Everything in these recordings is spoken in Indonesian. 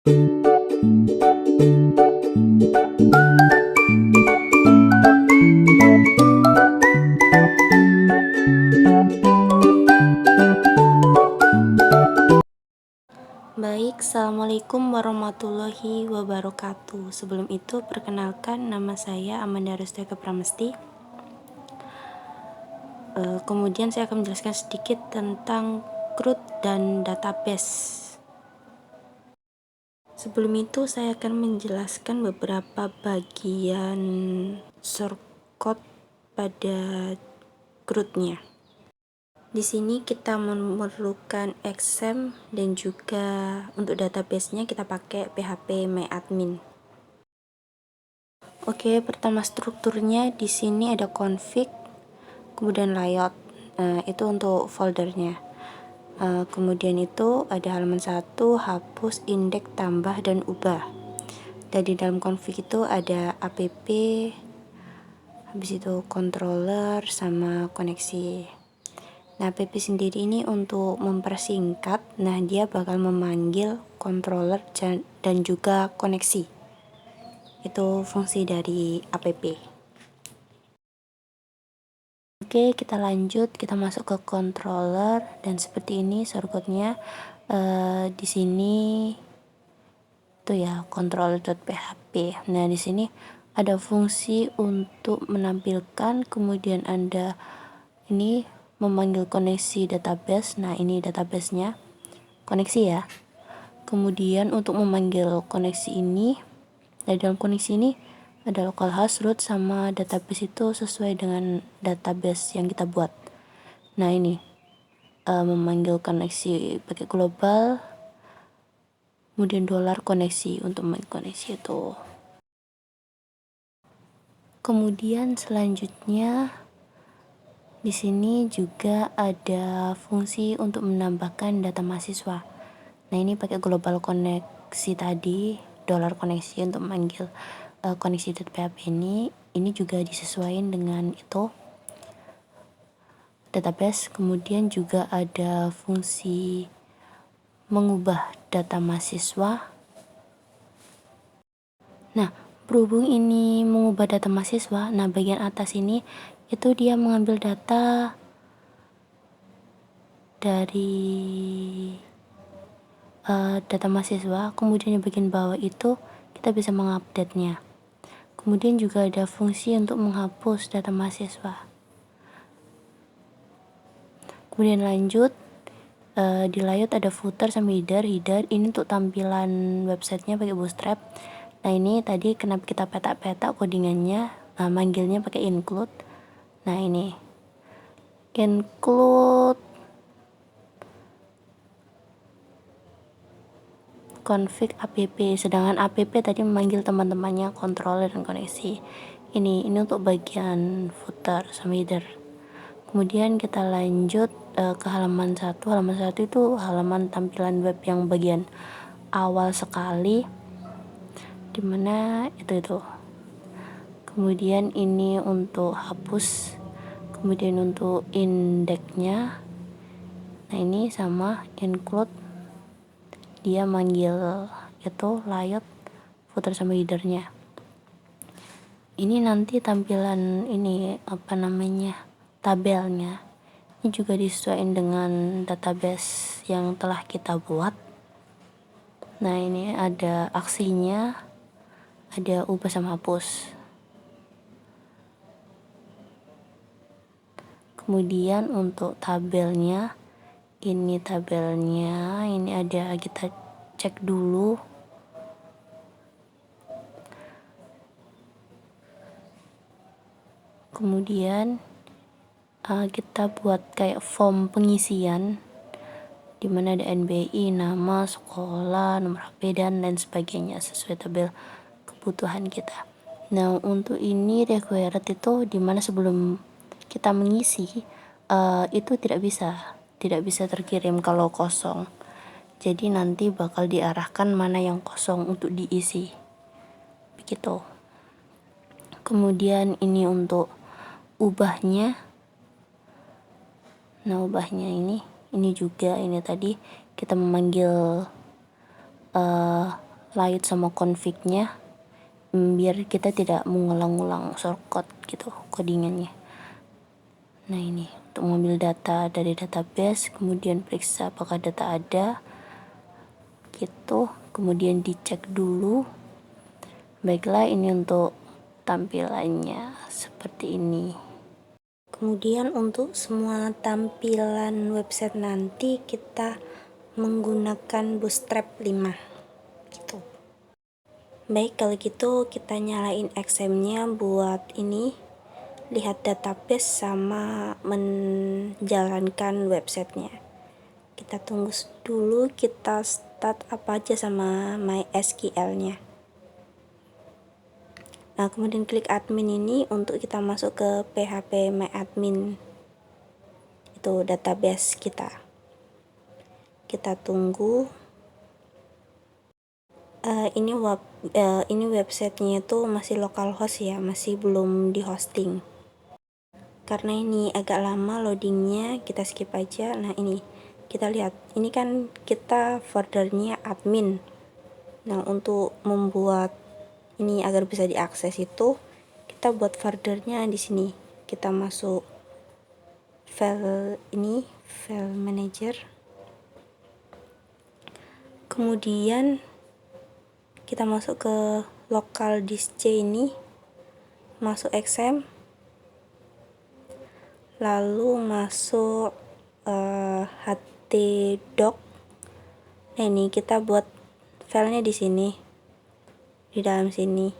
Baik, Assalamualaikum warahmatullahi wabarakatuh. Sebelum itu, perkenalkan nama saya Amanda Rusteka Pramesti. Kemudian saya akan menjelaskan sedikit tentang CRUD dan database. Sebelum itu, saya akan menjelaskan beberapa bagian shortcut pada CRUD-nya. Di sini kita memerlukan XAMPP dan juga untuk database-nya kita pakai PHP MyAdmin. Oke, pertama strukturnya di sini ada config, kemudian layout. Nah, itu untuk foldernya. Kemudian itu ada halaman 1, hapus, indeks, tambah, dan ubah. Dan di dalam config itu ada app, habis itu controller sama koneksi. Nah, app sendiri ini untuk mempersingkat, nah dia bakal memanggil controller dan juga koneksi. Itu fungsi dari app. Oke, kita lanjut, kita masuk ke controller dan seperti ini shortcutnya. Di sini itu ya controller.php. Nah, di sini ada fungsi untuk menampilkan, kemudian Anda ini memanggil koneksi database. Nah, ini databasenya, koneksi ya. Kemudian untuk memanggil koneksi ini, dari dalam koneksi ini ada localhost, root, sama database itu sesuai dengan database yang kita buat. Nah, ini memanggil koneksi pakai global, kemudian $koneksi untuk memanggil koneksi itu. Kemudian selanjutnya di sini juga ada fungsi untuk menambahkan data mahasiswa. Nah, ini pakai global koneksi tadi, $koneksi untuk memanggil koneksi.php ini juga disesuaikan dengan itu database. Kemudian juga ada fungsi mengubah data mahasiswa. Nah, berhubung ini mengubah data mahasiswa, nah bagian atas ini itu dia mengambil data dari data mahasiswa, kemudian di bagian bawah itu kita bisa mengupdate-nya. Kemudian juga ada fungsi untuk menghapus data mahasiswa. Kemudian lanjut, di layout ada footer sama header ini untuk tampilan websitenya pakai Bootstrap. Nah, ini tadi kenapa kita petak-petak codingannya, manggilnya pakai include. Nah, ini include config app, sedangkan app tadi memanggil teman-temannya controller dan koneksi. Ini untuk bagian footer sama header. Kemudian kita lanjut ke halaman 1. Halaman 1 itu halaman tampilan web yang bagian awal sekali, dimana itu. Kemudian ini untuk hapus, kemudian untuk indeksnya. Nah, ini sama include, dia manggil itu layout, footer sama headernya. Ini nanti tampilan ini tabelnya ini juga disesuaikan dengan database yang telah kita buat. Nah, ini ada aksinya, ada ubah sama hapus. Kemudian untuk tabelnya ini ada, kita cek dulu. Kemudian kita buat kayak form pengisian dimana ada NBI, nama, sekolah, nomor HP, dan lain sebagainya sesuai tabel kebutuhan kita. Nah, untuk ini required itu dimana sebelum kita mengisi itu tidak bisa terkirim kalau kosong. Jadi nanti bakal diarahkan mana yang kosong untuk diisi. Begitu. Kemudian ini untuk ubahnya. Nah, ubahnya ini juga ini tadi kita memanggil light sama config-nya, biar kita tidak mengulang-ulang shortcut gitu codingannya. Nah ini untuk mengambil data dari database, kemudian periksa apakah data ada gitu, kemudian dicek dulu. Baiklah, ini untuk tampilannya seperti ini. Kemudian untuk semua tampilan website nanti kita menggunakan Bootstrap 5 gitu. Baik, kalau gitu kita nyalain XAMPP-nya buat ini, lihat database sama menjalankan websitenya. Kita tunggu dulu, kita start apa aja sama MySQL-nya. Nah, kemudian klik admin ini untuk kita masuk ke PHP MyAdmin, itu database kita. Kita tunggu. Ini websitenya itu masih localhost ya, masih belum di hosting. Karena ini agak lama loadingnya, kita skip aja. Nah ini kita lihat, ini kan kita foldernya admin. Nah untuk membuat ini agar bisa diakses itu, kita buat foldernya di sini. Kita masuk file ini, file manager. Kemudian kita masuk ke local disk C ini, masuk XAMPP, lalu masuk htdoc. Nah ini kita buat filenya di sini, di dalam sini.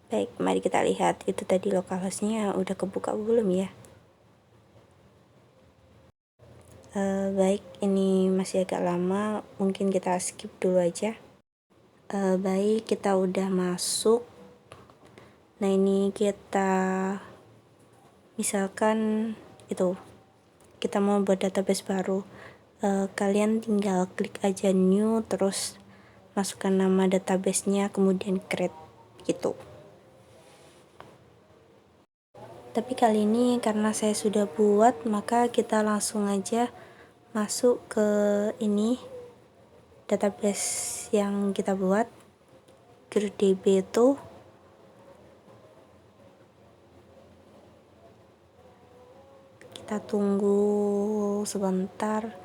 Baik, mari kita lihat itu tadi localhostnya udah kebuka belum ya. Baik, ini masih agak lama, mungkin kita skip dulu aja. Baik, kita udah masuk. Nah ini kita misalkan itu kita mau buat database baru, kalian tinggal klik aja new, terus masukkan nama databasenya, kemudian create gitu. Tapi kali ini karena saya sudah buat, maka kita langsung aja masuk ke ini database yang kita buat, GroupDB itu. Kita tunggu sebentar.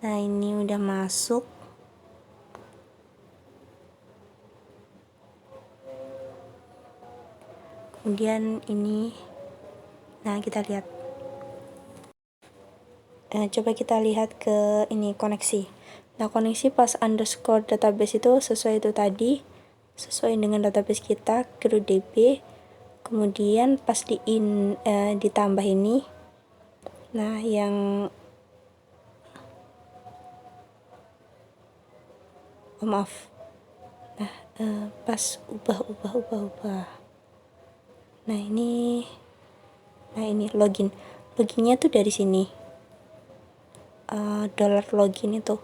Nah ini udah masuk. Kemudian ini, nah kita lihat. Coba kita lihat ke ini koneksi. Nah koneksi pas underscore database itu sesuai itu tadi, sesuai dengan database kita GroupDB. Kemudian pas ditambah ini, nah yang maaf, nah pas ubah. Nah ini loginnya tuh dari sini, $login itu,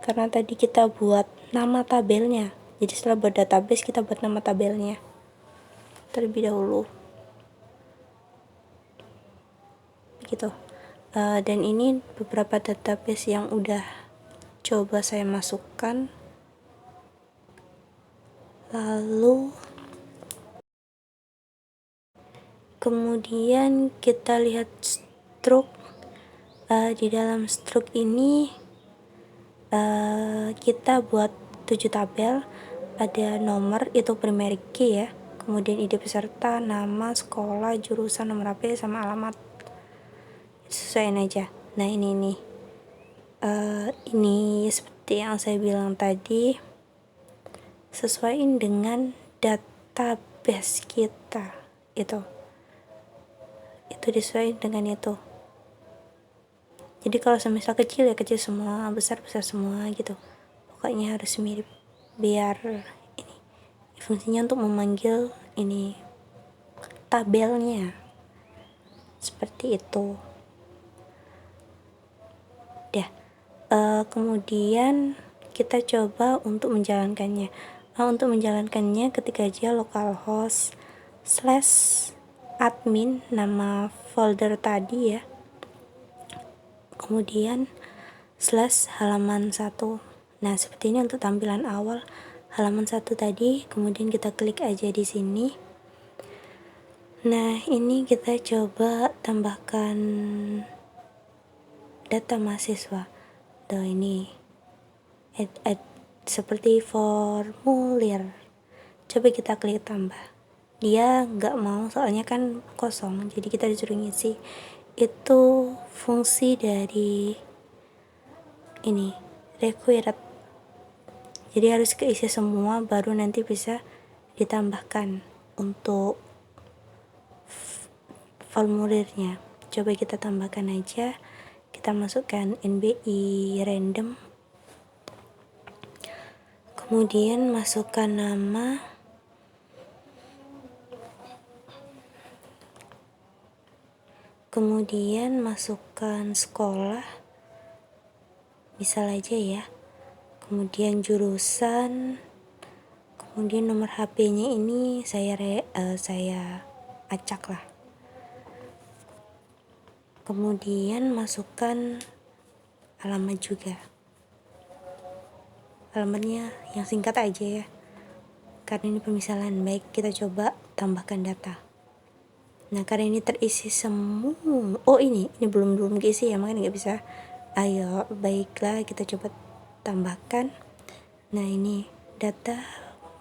karena tadi kita buat nama tabelnya. Jadi setelah buat database kita buat nama tabelnya terlebih dahulu gitu. Dan ini beberapa database yang udah coba saya masukkan. Lalu kemudian kita lihat stroke. Di dalam stroke ini kita buat 7 tabel. Ada nomor, itu primary key ya, kemudian ID peserta, nama, sekolah, jurusan, nomor HP, sama alamat. Sesuaiin aja. Nah ini seperti yang saya bilang tadi, sesuaiin dengan database kita, itu disesuaikan dengan itu. Jadi kalau semisal kecil ya kecil semua, besar semua gitu, pokoknya harus mirip, biar ini fungsinya untuk memanggil ini tabelnya seperti itu. Kemudian kita coba untuk menjalankannya. Ketik aja localhost /admin, nama folder tadi ya, kemudian /halaman 1. Nah, seperti ini untuk tampilan awal halaman 1 tadi. Kemudian kita klik aja di sini. Nah, ini kita coba tambahkan data mahasiswa. Tuh, ini add seperti formulir. Coba kita klik tambah. Dia nggak mau, soalnya kan kosong, jadi kita disuruh ngisi. Itu fungsi dari ini required, jadi harus keisi semua baru nanti bisa ditambahkan untuk formulirnya. Coba kita tambahkan aja, kita masukkan NBI random, kemudian masukkan nama, kemudian masukkan sekolah, misal aja ya, kemudian jurusan, kemudian nomor HP-nya ini saya acak lah. Kemudian masukkan alamat juga, alamatnya yang singkat aja ya, karena ini pemisalan. Baik, kita coba tambahkan data. Nah, karena ini terisi semua, oh ini belum keisi ya, makanya nggak bisa. Ayo, baiklah, kita coba tambahkan. Nah, ini data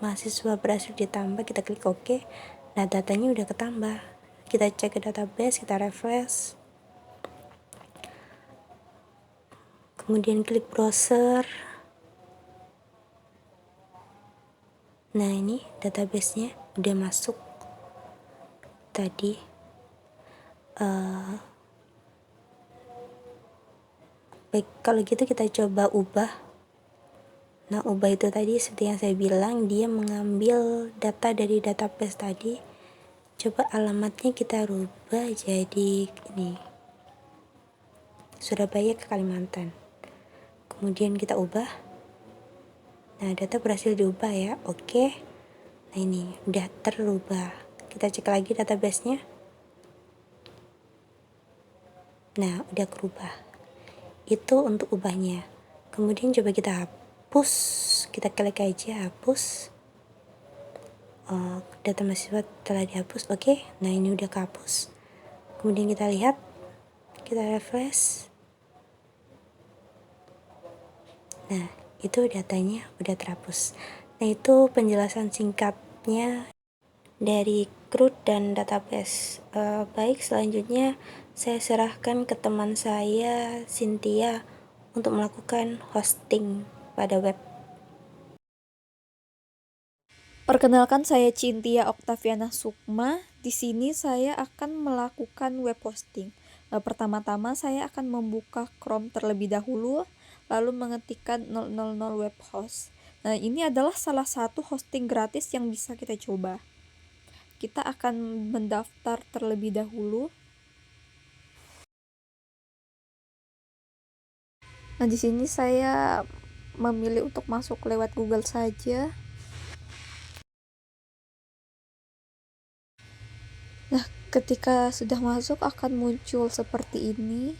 mahasiswa berhasil ditambah, kita klik OK. Nah, datanya udah ketambah. Kita cek ke database, kita refresh, kemudian klik browser. Nah, ini database-nya udah masuk tadi. Baik, kalau gitu kita coba ubah. Nah, ubah itu tadi seperti yang saya bilang, dia mengambil data dari database tadi. Coba alamatnya kita rubah jadi ini, Surabaya ke Kalimantan. Kemudian kita ubah. Nah, data berhasil diubah ya, oke. Nah, ini udah terubah. Kita cek lagi database-nya. Nah, udah kerubah. Itu untuk ubahnya. Kemudian coba kita hapus, kita klik aja hapus. Data mahasiswa telah dihapus, oke. Nah, ini udah kehapus. Kemudian kita lihat, kita refresh. Nah, itu datanya udah terhapus. Nah, itu penjelasan singkatnya dari CRUD dan database. Baik, selanjutnya saya serahkan ke teman saya, Cynthia, untuk melakukan hosting pada web. Perkenalkan, saya Cynthia Oktaviana Sukma. Di sini saya akan melakukan web hosting. Pertama-tama saya akan membuka Chrome terlebih dahulu, lalu mengetikkan 000 web host. Nah, ini adalah salah satu hosting gratis yang bisa kita coba. Kita akan mendaftar terlebih dahulu. Nah, di sini saya memilih untuk masuk lewat Google saja. Nah, ketika sudah masuk akan muncul seperti ini.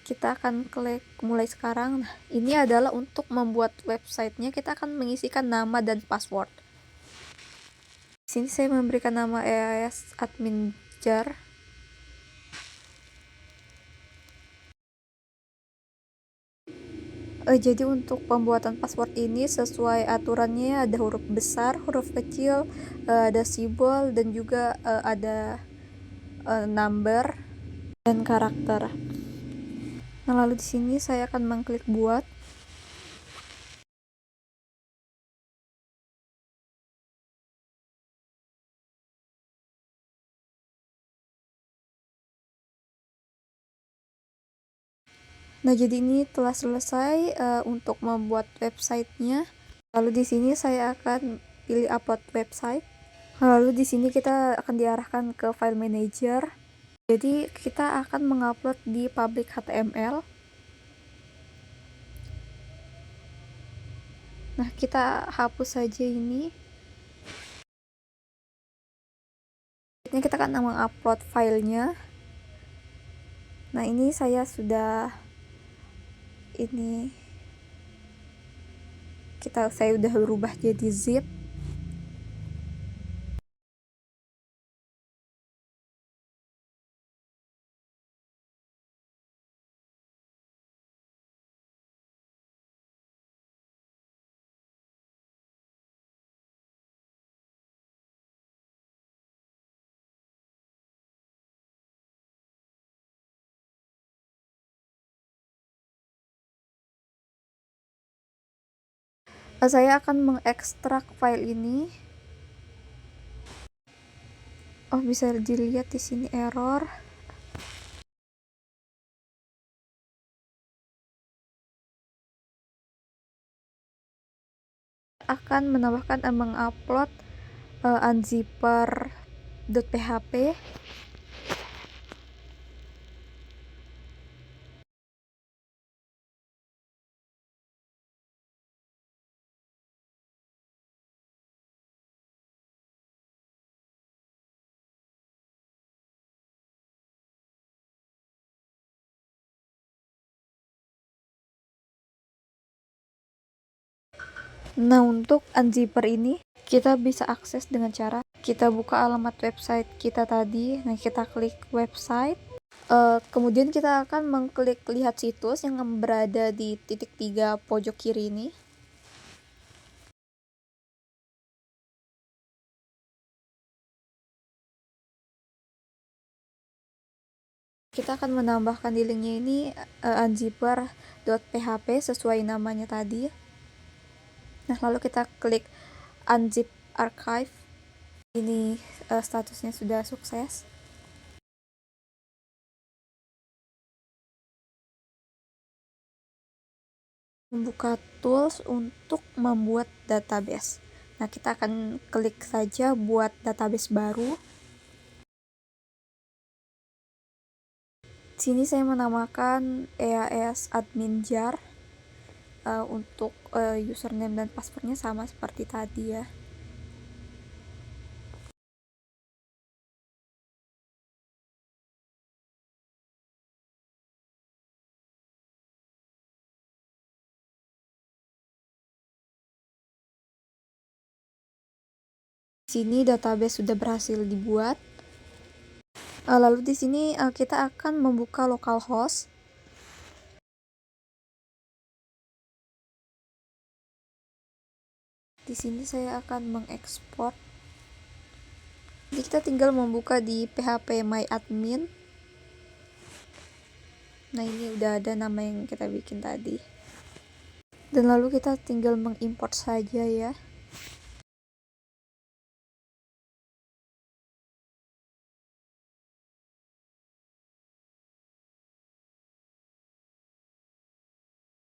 Kita akan klik mulai sekarang. Nah, ini adalah untuk membuat websitenya. Kita akan mengisikan nama dan password. Di sini saya memberikan nama EAS admin jar. Jadi untuk pembuatan password ini sesuai aturannya, ada huruf besar, huruf kecil, ada simbol, dan juga ada number dan karakter. Nah, lalu di sini saya akan mengklik buat. Nah, jadi ini telah selesai untuk membuat websitenya. Lalu di sini saya akan pilih upload website. Lalu di sini kita akan diarahkan ke file manager. Jadi kita akan mengupload di public HTML. Nah, kita hapus saja ini. Ini kita akan mengupload filenya. Nah, ini saya sudah ini saya udah berubah jadi zip. Saya akan mengekstrak file ini. Oh, bisa dilihat di sini error. Akan menambahkan mengupload unzipper.php. Nah, untuk unzipper ini kita bisa akses dengan cara kita buka alamat website kita tadi. Nah, kita klik website. Kemudian kita akan mengklik lihat situs yang berada di titik 3 pojok kiri ini. Kita akan menambahkan di linknya ini unzipper.php sesuai namanya tadi. Nah, lalu kita klik unzip archive. Ini statusnya sudah sukses. Membuka tools untuk membuat database. Nah, kita akan klik saja buat database baru. Sini saya menamakan EAS admin jar. Untuk username dan passwordnya sama seperti tadi ya. Sini database sudah berhasil dibuat. Lalu di sini kita akan membuka localhost. Di sini saya akan mengekspor. Jadi kita tinggal membuka di php my admin. Nah, ini udah ada nama yang kita bikin tadi. Dan lalu kita tinggal mengimport saja ya.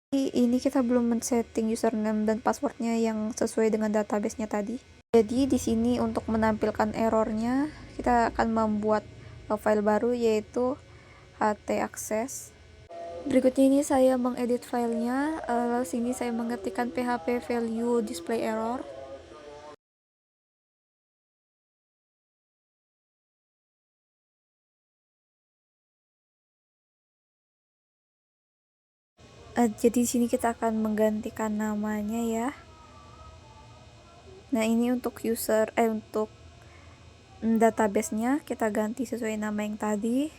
Ini kita belum men-setting username dan passwordnya yang sesuai dengan database-nya tadi. Jadi di sini untuk menampilkan errornya, kita akan membuat file baru yaitu htaccess. Berikutnya ini saya mengedit filenya. Lalu sini saya mengetikkan php value display error. Jadi di sini kita akan menggantikan namanya ya. Nah, ini untuk untuk database-nya kita ganti sesuai nama yang tadi,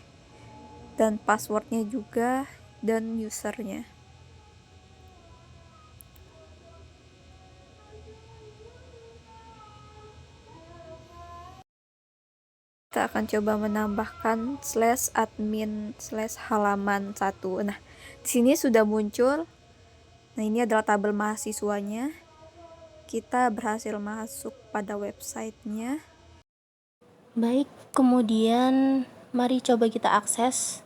dan passwordnya juga, dan usernya. Kita akan coba menambahkan /admin/halaman1. Nah, di sini sudah muncul. Nah, ini adalah tabel mahasiswanya. Kita berhasil masuk pada websitenya. Baik, kemudian mari coba kita akses.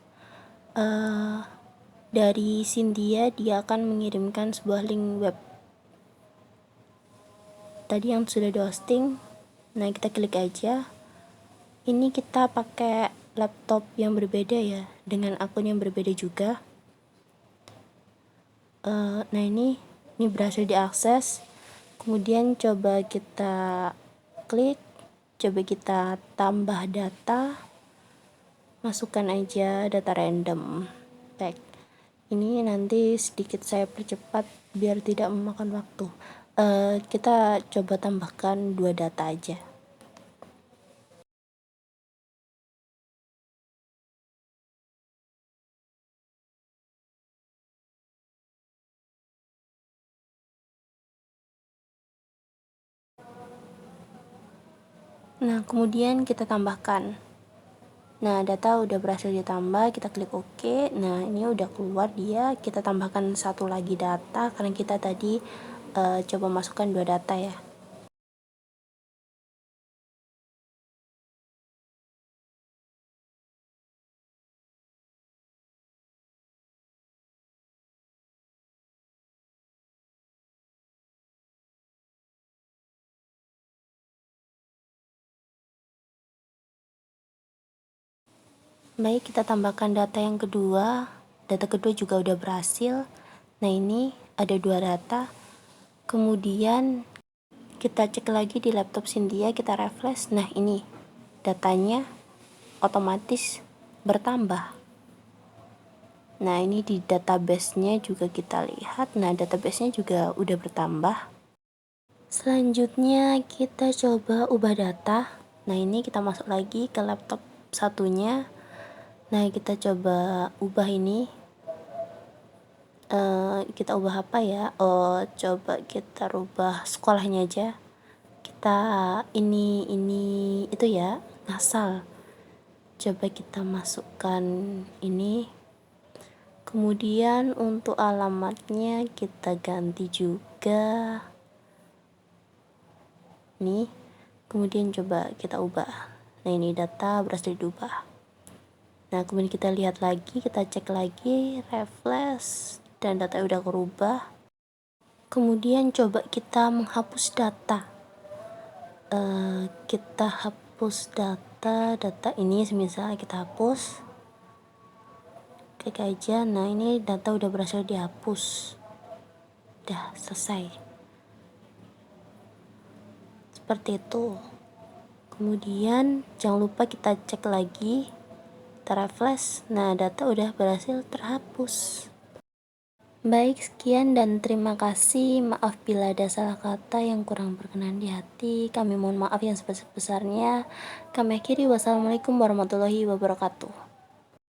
Dari Cynthia, dia akan mengirimkan sebuah link web tadi yang sudah di hosting. Nah, kita klik aja. Ini kita pakai laptop yang berbeda ya, dengan akun yang berbeda juga. Nah, ini berhasil diakses. Kemudian coba kita klik, coba kita tambah data, masukkan aja data random. Baik, ini nanti sedikit saya percepat biar tidak memakan waktu. Kita coba tambahkan 2 data aja. Nah, kemudian kita tambahkan. Nah, data udah berhasil ditambah, kita klik OK. Nah, ini udah keluar dia. Kita tambahkan satu lagi data karena kita tadi coba masukkan 2 data ya. Baik, kita tambahkan data yang kedua. Data kedua juga udah berhasil. Nah, ini ada 2 data. Kemudian kita cek lagi di laptop Cynthia, kita refresh. Nah, ini datanya otomatis bertambah. Nah, ini di database-nya juga kita lihat. Nah, database-nya juga udah bertambah. Selanjutnya kita coba ubah data. Nah, ini kita masuk lagi ke laptop satunya. Nah, kita coba ubah ini. Kita ubah apa ya? Coba kita rubah sekolahnya aja. Kita ini itu ya, ngasal. Coba kita masukkan ini. Kemudian untuk alamatnya kita ganti juga. Nih. Kemudian coba kita ubah. Nah, ini data berhasil diubah. Nah, kemudian kita lihat lagi, kita cek lagi, refresh, dan data udah berubah. Kemudian coba kita menghapus data. Kita hapus data ini, misalnya kita hapus. Klik aja. Nah, ini data udah berhasil dihapus. Udah selesai. Seperti itu. Kemudian jangan lupa kita cek lagi, kita refresh. Nah, data udah berhasil terhapus. Baik, sekian dan terima kasih. Maaf bila ada salah kata yang kurang berkenan di hati. Kami mohon maaf yang sebesar-besarnya. Kami akhiri, wassalamualaikum warahmatullahi wabarakatuh.